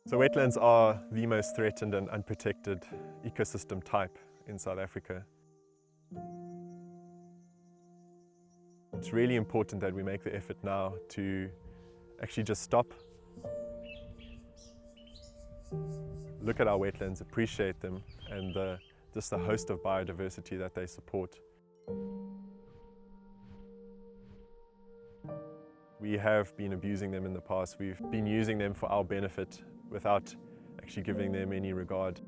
So wetlands are the most threatened and unprotected ecosystem type in South Africa. It's really important that we make the effort now to actually just stop, look at our wetlands, appreciate them, and just the host of biodiversity that they support. We have been abusing them in the past. We've been using them for our benefit without actually giving them any regard.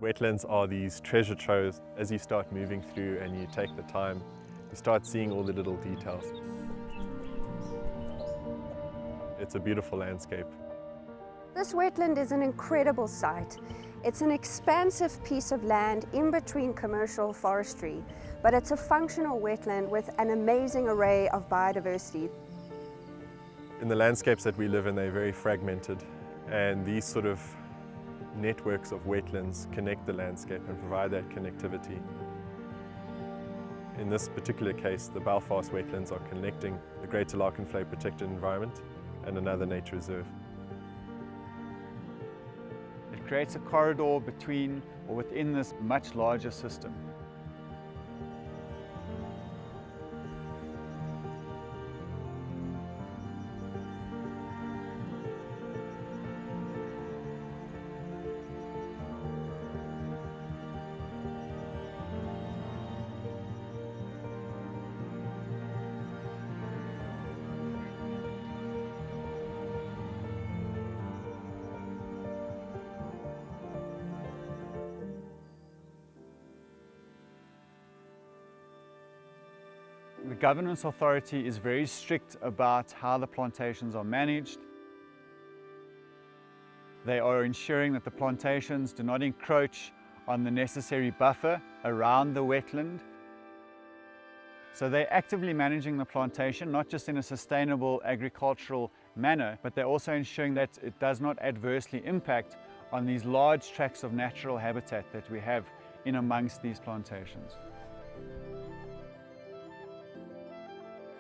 Wetlands are these treasure troves. As you start moving through and you take the time, you start seeing all the little details. It's a beautiful landscape. This wetland is an incredible site. It's an expansive piece of land in between commercial forestry, but it's a functional wetland with an amazing array of biodiversity. In the landscapes that we live in, they're very fragmented, and these sort of networks of wetlands connect the landscape and provide that connectivity. In this particular case, the Belfast wetlands are connecting the Greater Larkenvlei Protected Environment and another nature reserve. It creates a corridor between or within this much larger system. The governance authority is very strict about how the plantations are managed. They are ensuring that the plantations do not encroach on the necessary buffer around the wetland. So they're actively managing the plantation, not just in a sustainable agricultural manner, but they're also ensuring that it does not adversely impact on these large tracts of natural habitat that we have in amongst these plantations.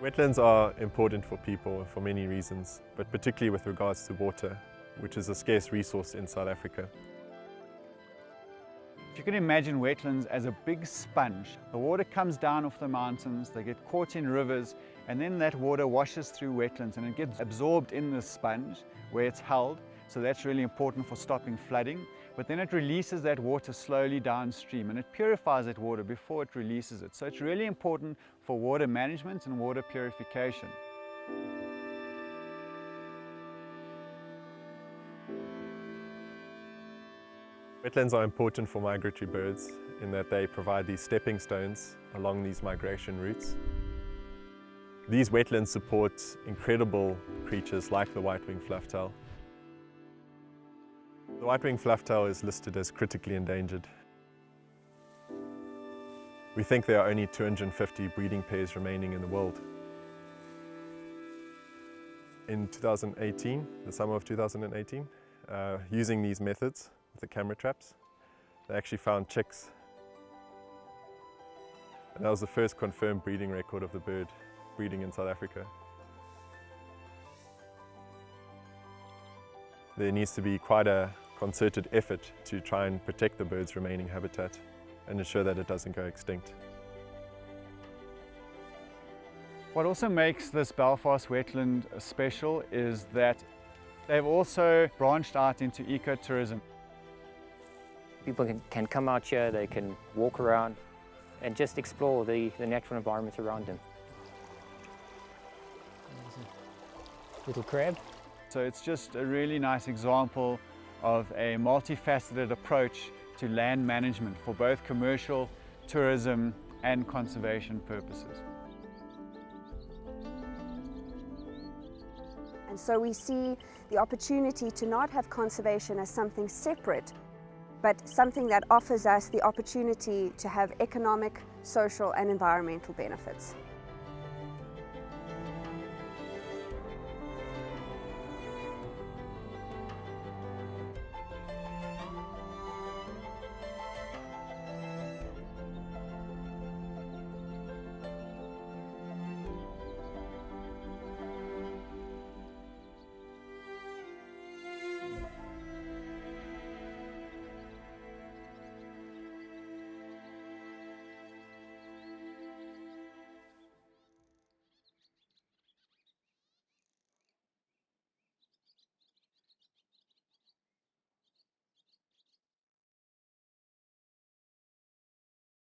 Wetlands are important for people for many reasons, but particularly with regards to water, which is a scarce resource in South Africa. If you can imagine wetlands as a big sponge, the water comes down off the mountains, they get caught in rivers, and then that water washes through wetlands and it gets absorbed in the sponge where it's held. So that's really important for stopping flooding. But then it releases that water slowly downstream and it purifies that water before it releases it. So it's really important for water management and water purification. Wetlands are important for migratory birds in that they provide these stepping stones along these migration routes. These wetlands support incredible creatures like the white-winged flufftail. The white-winged flufftail is listed as critically endangered. We think there are only 250 breeding pairs remaining in the world. In 2018, the summer of 2018, using these methods, the camera traps, they actually found chicks. And that was the first confirmed breeding record of the bird breeding in South Africa. There needs to be quite a concerted effort to try and protect the bird's remaining habitat and ensure that it doesn't go extinct. What also makes this Belfast wetland special is that they've also branched out into ecotourism. People can come out here, they can walk around and just explore the natural environment around them. There's a little crab. So it's just a really nice example of a multifaceted approach to land management for both commercial, tourism and conservation purposes. And so we see the opportunity to not have conservation as something separate, but something that offers us the opportunity to have economic, social and environmental benefits.